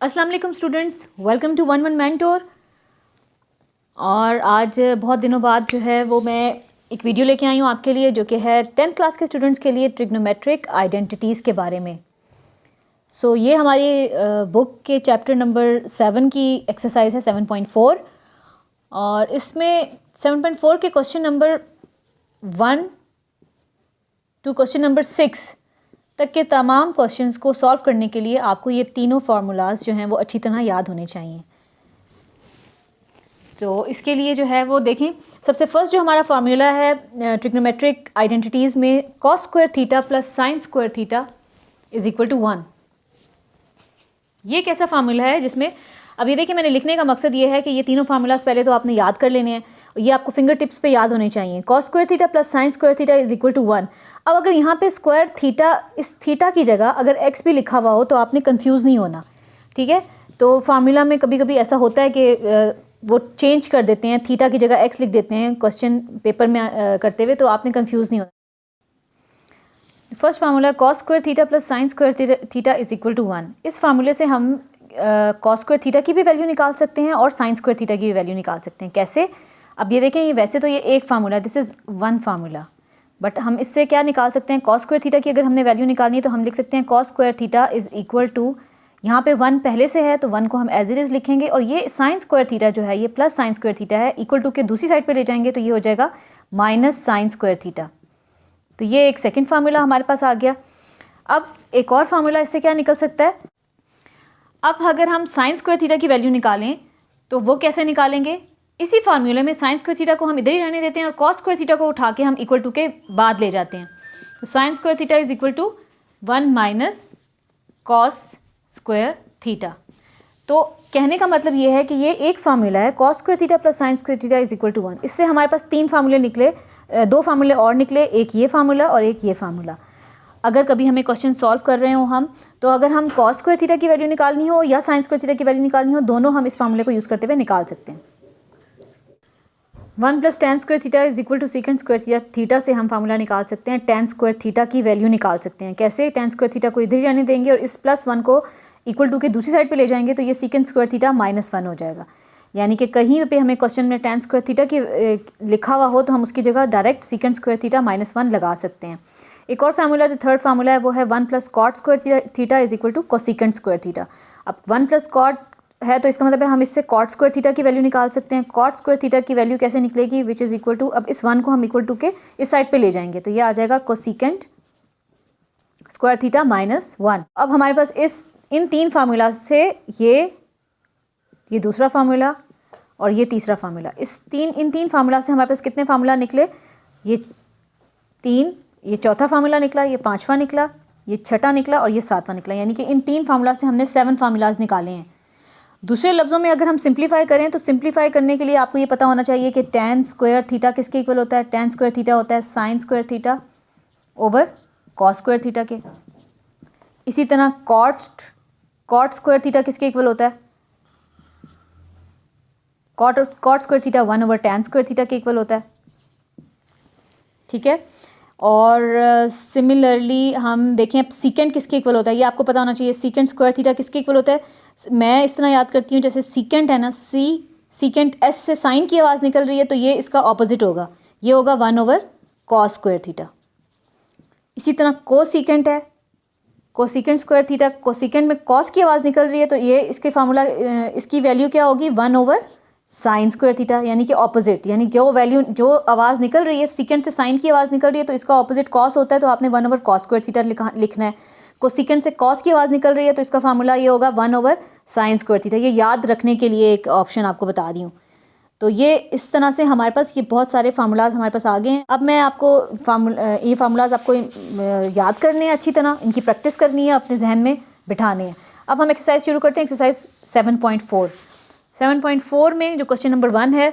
अस्सलाम वालेकुम students, welcome to one one mentor. और आज बहुत दिनों बाद जो है वो मैं एक वीडियो लेके आई हूँ आपके लिए, जो कि है 10th क्लास के स्टूडेंट्स के लिए ट्रिग्नोमेट्रिक आइडेंटिटीज़ के बारे में। ये हमारी बुक के चैप्टर नंबर 7 की एक्सरसाइज है 7.4। और इसमें 7.4 के question number 1 to question number 6 तक के तमाम क्वेश्चंस को सॉल्व करने के लिए आपको ये तीनों फार्मूलाज जो हैं वो अच्छी तरह याद होने चाहिए। तो इसके लिए जो है वो देखें, सबसे फर्स्ट जो हमारा फार्मूला है ट्रिग्नोमेट्रिक आइडेंटिटीज़ में, cos square theta plus sine square theta is equal to 1। ये कैसा फार्मूला है जिसमें अब ये देखिए, मैंने लिखने का मकसद ये है कि ये तीनों फार्मूलाज पहले तो आपने याद कर लेने हैं, ये आपको फिंगर टिप्स पे याद होने चाहिए। Cos square theta plus sine square theta is equal to 1। अब अगर यहाँ पे स्क्वायर थीटा, इस थीटा की जगह अगर एक्स भी लिखा हुआ हो तो आपने कंफ्यूज नहीं होना, ठीक है। तो फार्मूला में कभी कभी ऐसा होता है कि वो चेंज कर देते हैं, थीटा की जगह एक्स लिख देते हैं क्वेश्चन पेपर में करते हुए, तो आपने कंफ्यूज नहीं होना। First formula cos square theta plus sine square theta is equal to 1। इस फार्मूले से हम कॉस स्क्वायर थीटा की भी वैल्यू निकाल सकते हैं और साइन स्क्वायर थीटा की भी वैल्यू निकाल सकते हैं। कैसे? अब ये देखें, ये वैसे तो ये एक formula, this is one formula, but हम इससे क्या निकाल सकते हैं, कॉस स्क्वायर थीटा की अगर हमने वैल्यू निकालनी है तो हम लिख सकते हैं cos square theta is equal to, यहाँ पे 1 पहले से है तो 1 को हम एज इट इज़ लिखेंगे, और ये साइन स्क्वायर थीटा जो है ये प्लस साइन स्क्वायर थीटा है, इक्वल टू के दूसरी साइड पर ले जाएंगे तो ये हो जाएगा माइनस साइन स्क्वायर थीटा। तो ये एक सेकेंड फार्मूला हमारे पास आ गया। अब एक और फार्मूला इससे क्या निकल सकता है, अब अगर हम साइन स्क्वायर थीटा की वैल्यू निकालें तो वो कैसे निकालेंगे, इसी फार्मूले में साइन स्क्वायर थीटा को हम इधर ही रहने देते हैं और कॉस स्क्वायर थीटा को उठा के हम इक्वल टू के बाद ले जाते हैं। तो sine square theta is equal to 1 minus cos square theta. तो कहने का मतलब ये है कि ये एक फार्मूला है, cos square theta plus sine square theta is equal to 1। इससे हमारे पास 3 फार्मूले निकले, 2 फार्मूले और निकले, एक ये फार्मूला और एक ये फार्मूला। अगर कभी हमें क्वेश्चन सॉल्व कर रहे हो हम, तो अगर हम कॉस स्क्वायर थीटा की वैल्यू निकालनी हो या साइन स्क्वायर थीटा की वैल्यू निकालनी हो, दोनों हम इस फार्मूले को यूज़ करते हुए निकाल सकते हैं। 1 plus tan square theta is equal to secant square theta से हम फार्मूला निकाल सकते हैं, टेन स्क्वायर थीटा की वैल्यू निकाल सकते हैं। कैसे? टेन स्क्वायर थीटा को इधर ही रहने देंगे और इस प्लस 1 को इक्वल टू के दूसरी साइड पे ले जाएंगे तो ये सीकेंड स्क्वायर थीटा -1 हो जाएगा। यानी कि कहीं पे हमें क्वेश्चन में टेन स्क्वायर थीटा की लिखा हुआ हो तो हम उसकी जगह डायरेक्ट सीकेंड स्क्वायर थीटा -1 लगा सकते हैं। एक और फार्मूला जो थर्ड फार्मूला है वो है 1 plus cot square theta is equal to cosecant square theta. अब 1 प्लस कॉट है तो इसका मतलब है हम इससे कॉट स्क्वायर थीटा की वैल्यू निकाल सकते हैं। कॉट स्क्वायर थीटा की वैल्यू कैसे निकलेगी, विच इज़ इक्वल टू, अब इस 1 को हम इक्वल टू के इस साइड पे ले जाएंगे तो ये आ जाएगा कोसिकेंड स्क्वायर थीटा -1। अब हमारे पास इन 3 फार्मूला से ये दूसरा फार्मूला और ये तीसरा फार्मूला, इन तीन फार्मूला से हमारे पास कितने फार्मूला निकले, ये 3, ये चौथा फार्मूला निकला, ये 5वां निकला, ये छठा निकला और ये 7वां निकला। यानी कि इन 3 फार्मूला से हमने 7 फार्मूलाज निकाले हैं। दूसरे लफ्ज़ों में अगर हम सिंप्लीफाई करें तो सिंप्लीफाई करने के लिए आपको ये पता होना चाहिए कि टेन स्क्वायर थीटा किसके इक्वल होता है, टेन स्क्वायर थीटा होता है sine square theta over cos square theta के। इसी तरह कॉट स्क्वायर थीटा किसके इक्वल होता है, cot square theta 1 over tan square theta के इक्वल होता है, ठीक है। और सिमिलरली हम देखें अब सीकेंड किसके इक्वल होता है, ये आपको पता होना चाहिए, सीकेंड स्क्वायर थीटा किसके इक्वल होता है। मैं इस तरह याद करती हूँ, जैसे सीकेंड है ना, सीकेंड एस से साइन की आवाज़ निकल रही है तो ये इसका ऑपोजिट होगा, ये होगा 1 ओवर कॉस स्क्वायर थीटा। इसी तरह कोसीकेंड है, कोसीकेंड स्क्वायर थीटा, कोसीकेंड में कॉस की आवाज़ निकल रही है तो ये इसके फार्मूला, इसकी वैल्यू क्या होगी, 1 ओवर साइन स्क्वायर थीटा, यानी कि ऑपोजिट, यानी जो आवाज़ निकल रही है सीकेंड से साइन की आवाज़ निकल रही है तो इसका ऑपोजिट कॉस होता है, तो आपने 1 ओवर कॉस स्क्वायर थीटा लिखना है। को सीकेंड से कॉस की आवाज़ निकल रही है तो इसका फार्मूला ये होगा 1 ओवर साइन स्क्वायर थीटा। ये याद रखने के लिए एक ऑप्शन आपको बता रही हूँ। तो ये इस तरह से हमारे पास ये बहुत सारे फार्मूलाज हमारे पास आ गए हैं। अब मैं आपको ये फार्मूलाज आपको याद करने हैं, अच्छी तरह इनकी प्रैक्टिस करनी है, अपने जहन में बिठाने हैं। अब हम एक्सरसाइज शुरू करते हैं, एक्सरसाइज 7.4। 7.4 में जो क्वेश्चन नंबर 1 है,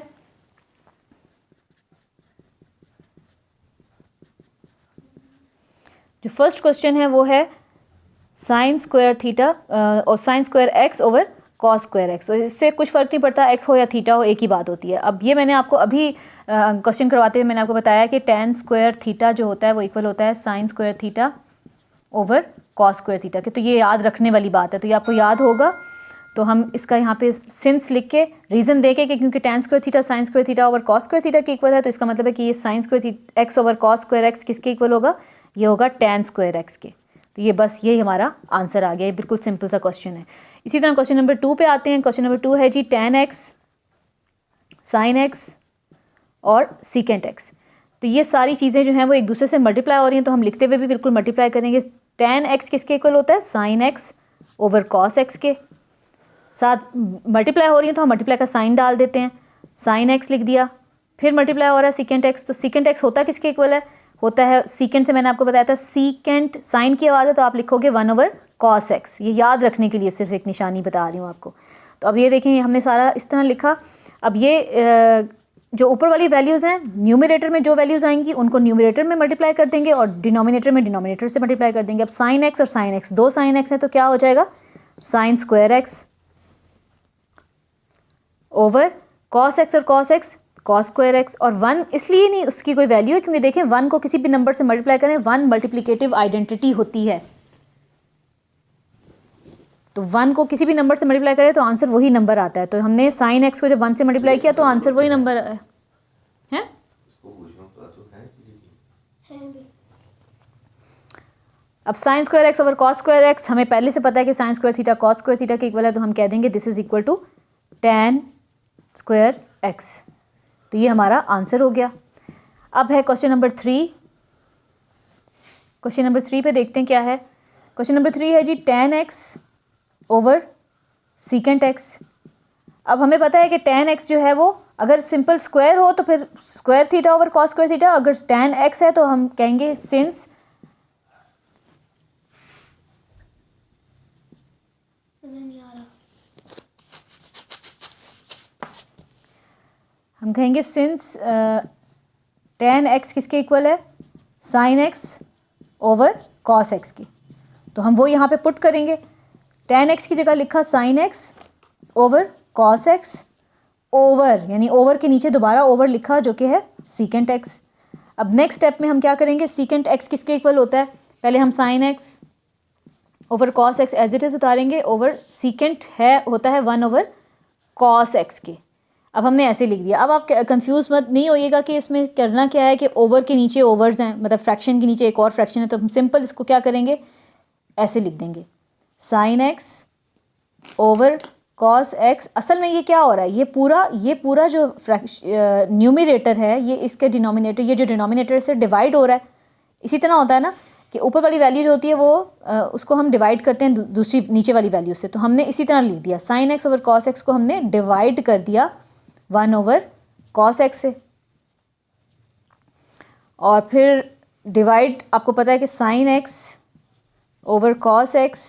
जो फर्स्ट क्वेश्चन है वो है साइन स्क्वायर थीटा और sign square x over cos square x. इससे कुछ फ़र्क नहीं पड़ता, एक्स हो या थीटा हो, एक ही बात होती है। अब ये मैंने आपको अभी क्वेश्चन करवाते हुए मैंने आपको बताया कि टेन स्क्वायर थीटा जो होता है वो इक्वल होता है sine square theta over cos square theta के। तो ये याद रखने वाली बात है, तो ये आपको याद होगा। तो हम इसका यहाँ पे सिंस लिख के रीज़न दे के कि क्योंकि tan square theta sin square theta over cos square theta के इक्वल है, तो इसका मतलब है कि ये sin square x over cos square x किसके इक्वल होगा, ये होगा tan स्क्वायर x के। तो ये बस ये हमारा आंसर आ गया। ये बिल्कुल सिंपल सा क्वेश्चन है। इसी तरह क्वेश्चन नंबर 2 पे आते हैं। क्वेश्चन नंबर 2 है जी tan x sin x और secant x। तो ये सारी चीज़ें जो हैं वो एक दूसरे से मल्टीप्लाई हो रही हैं, तो हम लिखते हुए भी बिल्कुल मल्टीप्लाई करेंगे। tan x किसके इक्वल होता है, sin x over cos x के साथ मल्टीप्लाई हो रही है, तो हम मल्टीप्लाई का साइन डाल देते हैं, sin x लिख दिया। फिर मल्टीप्लाई हो रहा है secant x, तो secant x होता किसके इक्वल है, होता है secant से मैंने आपको बताया था secant साइन की आवाज़ है तो आप लिखोगे 1 ओवर cos x। ये याद रखने के लिए सिर्फ एक निशानी बता रही हूँ आपको। तो अब ये देखें हमने सारा इस तरह लिखा। अब ये जो ऊपर वाली वैल्यूज़ हैं न्यूमरेटर में जो वैल्यूज़ आएंगी उनको न्यूमरेटर में मल्टीप्लाई कर देंगे और डिनोमिनेटर में डिनोमिनेटर से मल्टीप्लाई कर देंगे। अब sin x और sin x, दो sin x है तो क्या हो जाएगा sin square x over cos x और cos x cos square x। और 1 इसलिए नहीं उसकी कोई वैल्यू है क्योंकि देखें 1 को किसी भी नंबर से मल्टीप्लाई करें 1 मल्टीप्लिकेटिव आइडेंटिटी होती है, तो 1 को किसी भी नंबर से मल्टीप्लाई करें तो आंसर वही नंबर आता है। तो हमने sin x को जब 1 से मल्टीप्लाई किया तो आंसर वही नंबर है। अब sin square x over cos square x हमें पहले से पता है कि sin square theta cos square theta के इक्वल है, तो हम कह देंगे this is equal to tan square x। तो ये हमारा आंसर हो गया। अब है क्वेश्चन नंबर 3। क्वेश्चन नंबर 3 पे देखते हैं क्या है। क्वेश्चन नंबर 3 है जी tan x over secant x। अब हमें पता है कि tan x जो है वो अगर सिंपल स्क्वायर हो तो फिर square theta over cos square theta, अगर tan x है तो हम कहेंगे सिंस हम कहेंगे सिंस tan x किसके इक्वल है sin x over cos x की, तो हम वो यहाँ पे पुट करेंगे। tan x की जगह लिखा sin x over cos x over, यानी ओवर के नीचे दोबारा ओवर लिखा जो कि है secant x। अब नेक्स्ट स्टेप में हम क्या करेंगे, secant x किसके इक्वल होता है, पहले हम sin x over cos x as it is उतारेंगे ओवर secant है होता है 1 ओवर cos x के। अब हमने ऐसे लिख दिया। अब आप कंफ्यूज मत नहीं होइएगा कि इसमें करना क्या है कि ओवर के नीचे ओवर्स हैं, मतलब फ्रैक्शन के नीचे एक और फ्रैक्शन है, तो हम सिंपल इसको क्या करेंगे ऐसे लिख देंगे sin x over cos x। असल में ये क्या हो रहा है, ये पूरा जो न्यूमरेटर है ये इसके डिनोमिनेटर, ये जो डिनोमिनेटर से डिवाइड हो रहा है। इसी तरह होता है ना कि ऊपर वाली वैल्यू जो होती है वो उसको हम डिवाइड करते हैं दूसरी नीचे वाली वैल्यू से, तो हमने इसी तरह लिख दिया sin x over cos x को हमने डिवाइड कर दिया 1 ओवर cos x से। और फिर डिवाइड आपको पता है कि sin x over cos x,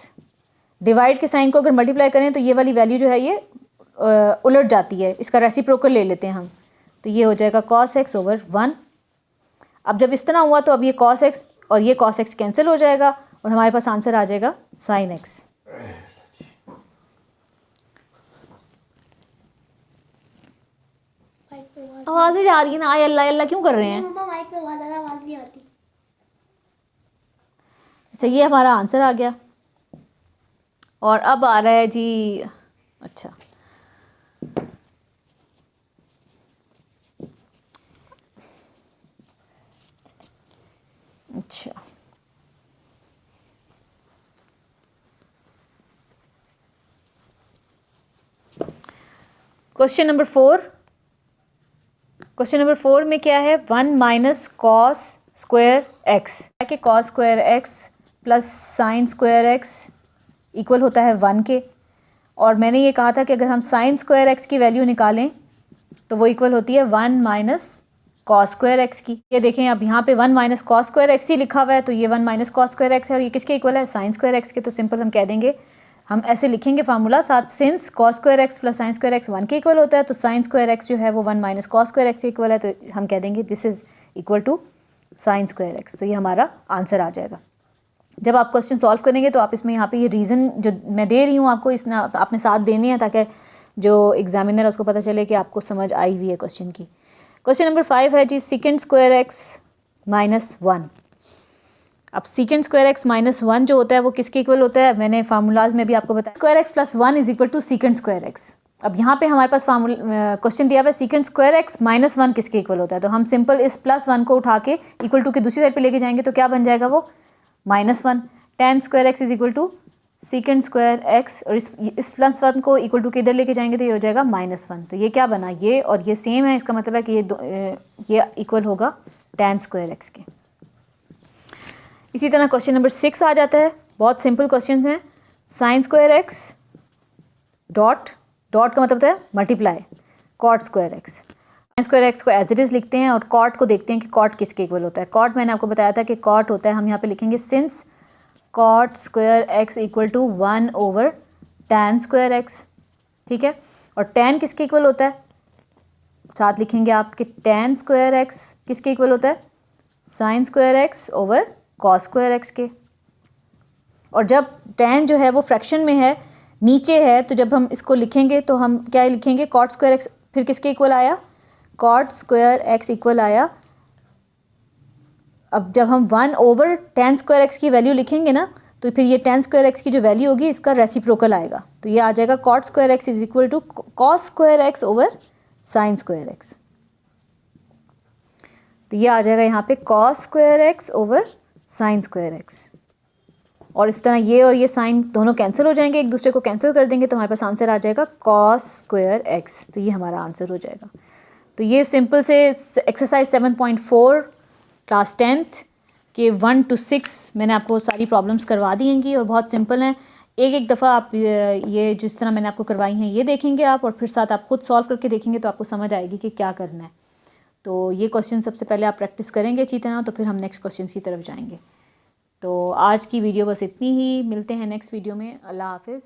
divide के साइन को अगर मल्टीप्लाई करें तो ये वाली वैल्यू जो है ये उलट जाती है, इसका रेसिप्रोकल ले लेते हैं हम, तो ये हो जाएगा cos x ओवर 1। अब जब इस तरह हुआ तो अब ये cos x और ये cos x कैंसिल हो जाएगा और हमारे पास आंसर आ जाएगा sin x। आवाज़ें जा रही है ना, आय अल्लाह अल्लाह क्यों कर रहे हैं। मम्मा माइक पे बहुत ज़्यादा आवाज़ नहीं आती। अच्छा ये हमारा आंसर आ गया। और अब आ रहा है जी, अच्छा अच्छा क्वेश्चन नंबर 4। क्वेश्चन नंबर 4 में क्या है, 1 माइनस कॉस स्क्वायर एक्स है कि cos square x plus sine square x equal होता है 1 के। और मैंने ये कहा था कि अगर हम साइन स्क्वायर एक्स की वैल्यू निकालें तो वो इक्वल होती है 1 माइनस कॉस स्क्वायर एक्स की। ये देखें अब यहाँ पे 1 माइनस कॉस स्क्वायर एक्स ही लिखा हुआ है, तो ये 1 माइनस कॉस स्क्वायर एक्स है और ये किसके इक्वल है, साइन स्क्वायर एक्स के। तो सिंपल हम कह देंगे, हम ऐसे लिखेंगे फार्मूला साथ, since cos square x plus sine square x 1 के इक्वल होता है तो साइन स्क्वायर एक्स जो है वो 1 माइनस कॉस स्क्वायर एक्स के इक्वल है, तो हम कह देंगे this is equal to sine square x. तो ये हमारा आंसर आ जाएगा। जब आप क्वेश्चन सॉल्व करेंगे तो आप इसमें यहाँ पे ये रीज़न जो मैं दे रही हूँ आपको, इसने आपने साथ देने हैं ताकि जो एग्जामिनर है उसको पता चले कि आपको समझ आई हुई है क्वेश्चन की। क्वेश्चन नंबर 5 है जी, सेकेंड स्क्वायर एक्स माइनस 1। अब सीकेंड स्क्वायर एक्स माइनस वन जो होता है वो किसके इक्वल होता है, मैंने फार्मूलाज में भी आपको बताया, square x plus one is equal to secant square x. अब यहाँ पे हमारे पास क्वेश्चन दिया हुआ है secant square x minus one किसके इक्वल होता है, तो हम सिंपल इस प्लस वन को उठा के इक्वल टू के दूसरी साइड पे लेके जाएंगे तो क्या बन जाएगा वो minus one. Tan square x is equal to secant square x, और इस प्लस वन को इक्वल टू के इधर लेके जाएंगे तो ये हो जाएगा माइनस वन। तो ये क्या बना, ये और ये सेम है, इसका मतलब है कि ये इक्वल होगा टेन स्क्वायर एक्स के। इसी तरह क्वेश्चन नंबर 6 आ जाता है, बहुत सिंपल क्वेश्चन हैं। Sine square x dot dot का मतलब होता है multiply cot square x. Sine square x को एज इट इज़ लिखते हैं और कॉट को देखते हैं कि कॉट किसके इक्वल होता है। कॉट मैंने आपको बताया था कि कॉट होता है, हम यहाँ पे लिखेंगे since cot square x equal to 1 over tan square x, ठीक है। और टैन किसके इक्वल होता है, साथ लिखेंगे आप कि टैन स्क्वायर एक्स किसके इक्वल होता है, sine square x over cos square x के। और जब टैन जो है वो फ्रैक्शन में है, नीचे है, तो जब हम इसको लिखेंगे तो हम क्या लिखेंगे, कॉट स्क्वायर एक्स फिर किसके इक्वल आया, कॉट स्क्वायर एक्स इक्वल आया। अब जब हम 1 ओवर टेन स्क्वायर एक्स की वैल्यू लिखेंगे ना, तो फिर ये टेन स्क्वायर एक्स की जो वैल्यू होगी इसका रेसिप्रोकल आएगा, तो ये आ जाएगा cot square x is equal to cos square x over sine square x. तो ये आ जाएगा यहाँ पे cos square x over sine square x. और इस तरह ये और ये साइन दोनों कैंसिल हो जाएंगे, एक दूसरे को कैंसिल कर देंगे तो हमारे पास आंसर आ जाएगा कॉस स्क्वायर एक्स। तो ये हमारा आंसर हो जाएगा। तो ये सिंपल से एक्सरसाइज 7.4 क्लास 10th के 1 to 6 मैंने आपको सारी प्रॉब्लम्स करवा दी हैं और बहुत सिंपल हैं। एक दफ़ा आप ये जिस तरह मैंने आपको करवाई हैं ये देखेंगे आप, और फिर साथ आप ख़ुद सॉल्व करके देखेंगे तो आपको समझ आएगी कि क्या करना है। तो ये क्वेश्चन सबसे पहले आप प्रैक्टिस करेंगे अच्छी तरह, तो फिर हम नेक्स्ट क्वेश्चन की तरफ जाएंगे। तो आज की वीडियो बस इतनी ही, मिलते हैं नेक्स्ट वीडियो में। अल्लाह हाफिज़।